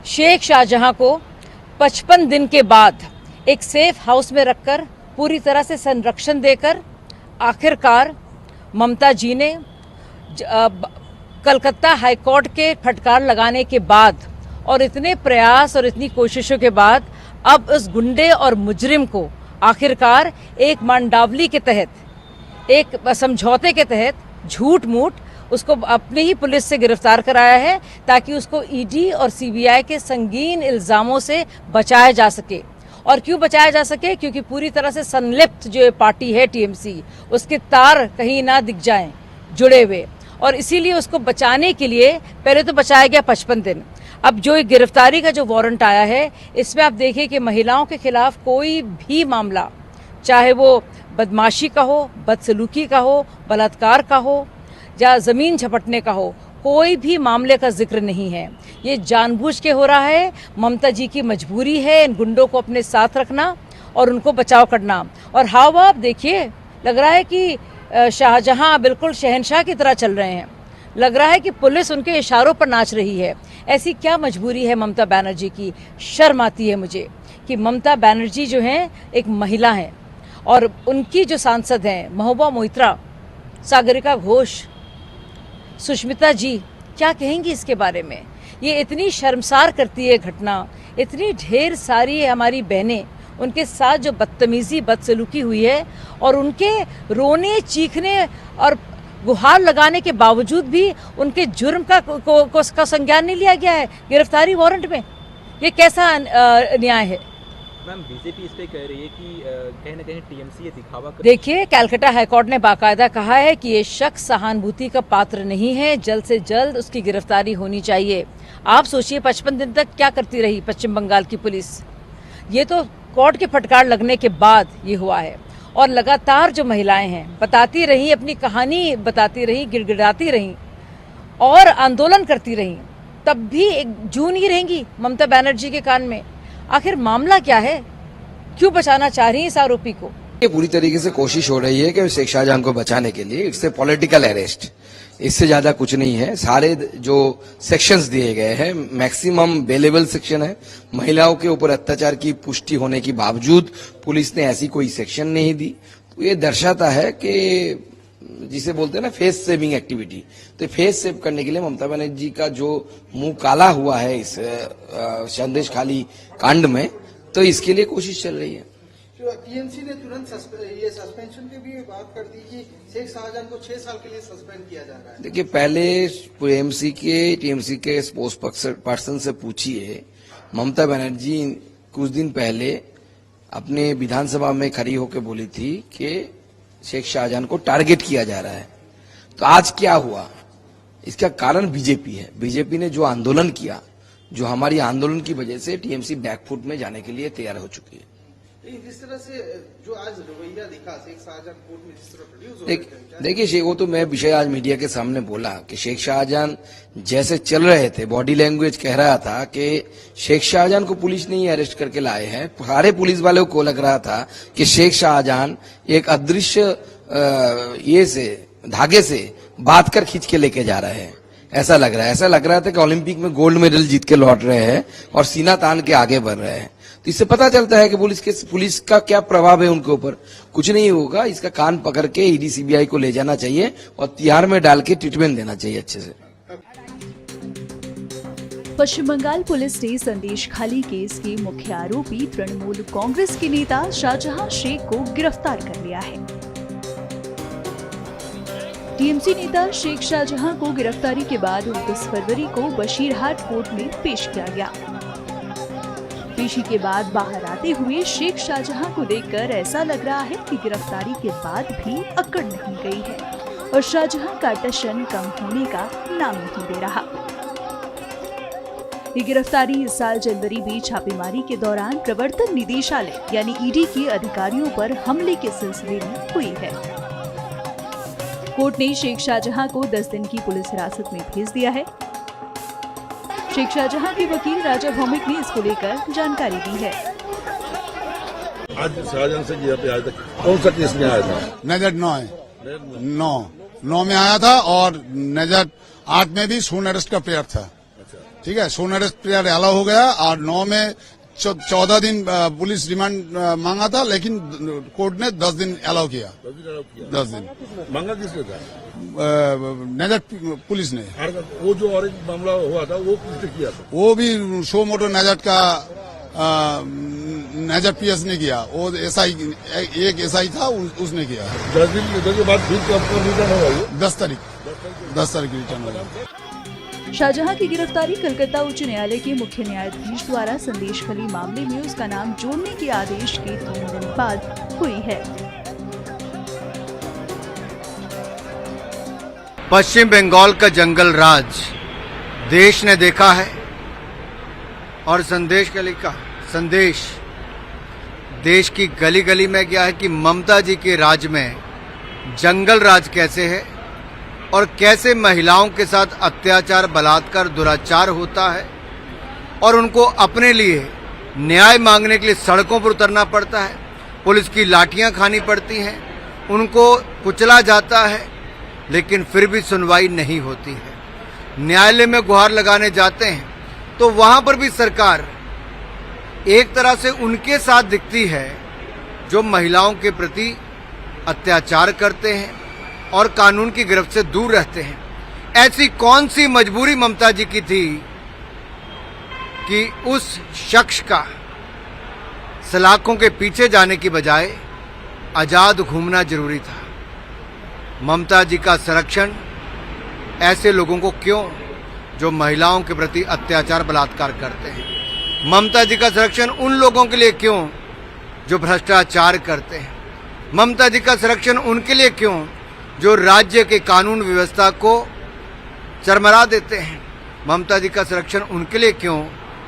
शेख शाहजहां को 55 दिन के बाद एक सेफ हाउस में रखकर पूरी तरह से संरक्षण देकर आखिरकार ममता जी ने कलकत्ता हाईकोर्ट के फटकार लगाने के बाद और इतने प्रयास और इतनी कोशिशों के बाद अब उस गुंडे और मुजरिम को आखिरकार एक मांडावली के तहत एक समझौते के तहत झूठ मूठ उसको अपने ही पुलिस से गिरफ्तार कराया है ताकि उसको ईडी और सीबीआई के संगीन इल्ज़ामों से बचाया जा सके। और क्यों बचाया जा सके? क्योंकि पूरी तरह से संलिप्त जो पार्टी है टीएमसी, उसके तार कहीं ना दिख जाएं जुड़े हुए, और इसीलिए उसको बचाने के लिए पहले तो बचाया गया 55 दिन। अब जो गिरफ्तारी का जो वारंट आया है, इसमें आप देखिए कि महिलाओं के खिलाफ कोई भी मामला, चाहे वो बदमाशी का हो, बदसलूकी का हो, बलात्कार का हो या ज़मीन झपटने का हो, कोई भी मामले का जिक्र नहीं है। ये जानबूझ के हो रहा है। ममता जी की मजबूरी है इन गुंडों को अपने साथ रखना और उनको बचाव करना। और हाव आप देखिए, लग रहा है कि शाहजहां बिल्कुल शहंशाह की तरह चल रहे हैं। लग रहा है कि पुलिस उनके इशारों पर नाच रही है। ऐसी क्या मजबूरी है ममता बनर्जी की? शर्म आती है मुझे कि ममता बनर्जी जो हैं एक महिला हैं और उनकी जो सांसद हैं महबूबा मोइत्रा, सागरिका घोष, सुष्मिता जी, क्या कहेंगी इसके बारे में? ये इतनी शर्मसार करती है घटना। इतनी ढेर सारी हमारी बहनें, उनके साथ जो बदतमीजी बदसलूकी हुई है और उनके रोने चीखने और गुहार लगाने के बावजूद भी उनके जुर्म का संज्ञान नहीं लिया गया है गिरफ्तारी वारंट में। ये कैसा न्याय है? मैम, बीजेपी इस पे कह रही है कि कहीं ना कहीं टीएमसी ये दिखावा कर। देखिए, कलकत्ता हाईकोर्ट ने बाकायदा कहा है कि ये शख्स सहानुभूति का पात्र नहीं है, जल्द से जल्द उसकी गिरफ्तारी होनी चाहिए। आप सोचिए 55 दिन तक क्या करती रही पश्चिम बंगाल की पुलिस। ये तो कोर्ट के फटकार लगने के बाद ये हुआ है और लगातार जो महिलाएं हैं बताती रही, अपनी कहानी बताती रही, गिड़गिड़ाती रही और आंदोलन करती रही, तब भी एक जू नहीं रहेंगी ममता बनर्जी के कान में। आखिर मामला क्या है? क्यों बचाना चाह रही है इस आरोपी को? ये पूरी तरीके से कोशिश हो रही है कि शेख शाहजहां को बचाने के लिए इट्स ए पॉलिटिकल अरेस्ट, इससे ज्यादा कुछ नहीं है। सारे जो सेक्शंस दिए गए हैं मैक्सिमम बेलेबल सेक्शन है। महिलाओं के ऊपर अत्याचार की पुष्टि होने के बावजूद पुलिस ने ऐसी कोई सेक्शन नहीं दी। तो ये दर्शाता है कि जिसे बोलते हैं ना फेस सेविंग एक्टिविटी, तो फेस सेव करने के लिए ममता बनर्जी का जो मुंह काला हुआ है इस संदेश खाली कांड में, तो इसके लिए कोशिश चल रही है। टीएमसी ने तुरंत ये सस्पेंशन की भी बात कर दी कि शेख शाहजहां को 6 साल के लिए सस्पेंड किया जा रहा है। देखिए, पहले टीएमसी के स्पोक्स पर्सन से पूछिए। ममता बनर्जी कुछ दिन पहले अपने विधानसभा में खड़ी होकर बोली थी कि शेख शाहजहां को टारगेट किया जा रहा है। तो आज क्या हुआ? इसका कारण बीजेपी है। बीजेपी ने जो आंदोलन किया, जो हमारी आंदोलन की वजह से टीएमसी बैकफुट में जाने के लिए तैयार हो चुकी है। जिस तरह से जो आज रवैया दिखा शेख शाहजहां कोर्ट में जिस तरह प्रोड्यूस हो रहे थे, देखिए, वो तो मैं विषय आज मीडिया के सामने बोला कि शेख शाहजहां जैसे चल रहे थे, बॉडी लैंग्वेज कह रहा था कि शेख शाहजहां को पुलिस ने ही अरेस्ट करके लाए हैं। सारे पुलिस वालों को लग रहा था कि शेख शाहजहां एक अदृश्य ये से धागे से बात कर खींच के लेके जा रहे हैं। ऐसा लग रहा था कि ओलंपिक में गोल्ड मेडल जीत के लौट रहे हैं और सीना तान के आगे बढ़ रहे हैं। तो इससे पता चलता है कि पुलिस का क्या प्रभाव है उनके ऊपर। कुछ नहीं होगा, इसका कान पकड़ के ईडी सीबीआई को ले जाना चाहिए और तिहाड़ में डाल के ट्रीटमेंट देना चाहिए अच्छे से। पश्चिम बंगाल पुलिस ने संदेश खाली केस के मुख्य आरोपी तृणमूल कांग्रेस के नेता शाहजहां शेख को गिरफ्तार कर लिया है। टीएमसी नेता शेख शाहजहां को गिरफ्तारी के बाद 29 फरवरी को बशीरहाट कोर्ट में पेश किया गया। पेशी के बाद बाहर आते हुए शेख शाहजहां को देखकर ऐसा लग रहा है कि गिरफ्तारी के बाद भी अकड़ नहीं गई है और शाहजहां का टशन कम होने का नाम नहीं दे रहा। ये गिरफ्तारी इस साल जनवरी में छापेमारी के दौरान प्रवर्तन निदेशालय यानी ईडी के अधिकारियों पर हमले के सिलसिले में हुई है। कोर्ट ने शेख शाहजहां को 10 दिन की पुलिस हिरासत में भेज दिया है। शेख शाहजहां के वकील राजा भौमिक ने इसको लेकर जानकारी दी है। आज शाहजहां से आज तक कौन सा केस में आया था? नजर 9 में आया था और नजर 8 में भी सून अरेस्ट का प्रेयर था। ठीक है, शोन अरेस्ट पीरियड अलाउ हो गया और 9 में 14 दिन पुलिस रिमांड मांगा था, लेकिन कोर्ट ने 10 दिन अलाउ किया। 10 दिन मांगा किसने था? नजट पुलिस ने। वो जो और एक मामला हुआ था वो किसने किया था? वो भी शो मोटो नजट का नजट पीएस ने किया। वो एसआई एक एसआई था, उसने किया। 10 दिन के बाद फिर कब रिटर्न होगा? 10 तारीख रिटर्न होगा। शाहजहां की गिरफ्तारी कलकत्ता उच्च न्यायालय के मुख्य न्यायाधीश द्वारा संदेश खली मामले में उसका नाम जोड़ने के आदेश के 3 दिन बाद हुई है। पश्चिम बंगाल का जंगल राज देश ने देखा है और संदेश खली का संदेश देश की गली गली में गया है कि ममता जी के राज में जंगल राज कैसे है और कैसे महिलाओं के साथ अत्याचार, बलात्कार, दुराचार होता है और उनको अपने लिए न्याय मांगने के लिए सड़कों पर उतरना पड़ता है, पुलिस की लाठियां खानी पड़ती हैं, उनको कुचला जाता है, लेकिन फिर भी सुनवाई नहीं होती है। न्यायालय में गुहार लगाने जाते हैं तो वहां पर भी सरकार एक तरह से उनके साथ दिखती है जो महिलाओं के प्रति अत्याचार करते हैं और कानून की गिरफ्त से दूर रहते हैं। ऐसी कौन सी मजबूरी ममता जी की थी कि उस शख्स का सलाखों के पीछे जाने की बजाय आजाद घूमना जरूरी था? ममता जी का संरक्षण ऐसे लोगों को क्यों जो महिलाओं के प्रति अत्याचार, बलात्कार करते हैं? ममता जी का संरक्षण उन लोगों के लिए क्यों जो भ्रष्टाचार करते हैं? ममता जी का संरक्षण उनके लिए क्यों जो राज्य के कानून व्यवस्था को चरमरा देते हैं? ममता जी का संरक्षण उनके लिए क्यों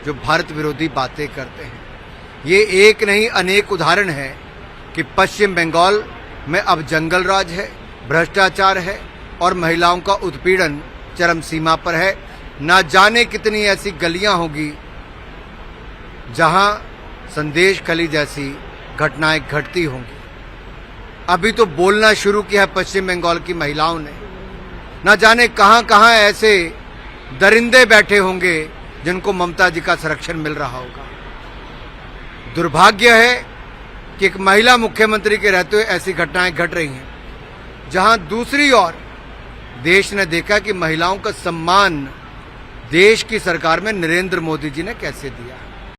जो भारत विरोधी बातें करते हैं? ये एक नहीं अनेक उदाहरण है कि पश्चिम बंगाल में अब जंगल राज है, भ्रष्टाचार है और महिलाओं का उत्पीड़न चरम सीमा पर है। ना जाने कितनी ऐसी गलियां होगी जहां संदेश खली जैसी घटनाएं घटती होंगी। अभी तो बोलना शुरू किया है पश्चिम बंगाल की महिलाओं ने। ना जाने कहां कहां ऐसे दरिंदे बैठे होंगे जिनको ममता जी का संरक्षण मिल रहा होगा। दुर्भाग्य है कि एक महिला मुख्यमंत्री के रहते हुए ऐसी घटनाएं घट रही हैं, जहां दूसरी ओर देश ने देखा कि महिलाओं का सम्मान देश की सरकार में नरेंद्र मोदी जी ने कैसे दिया।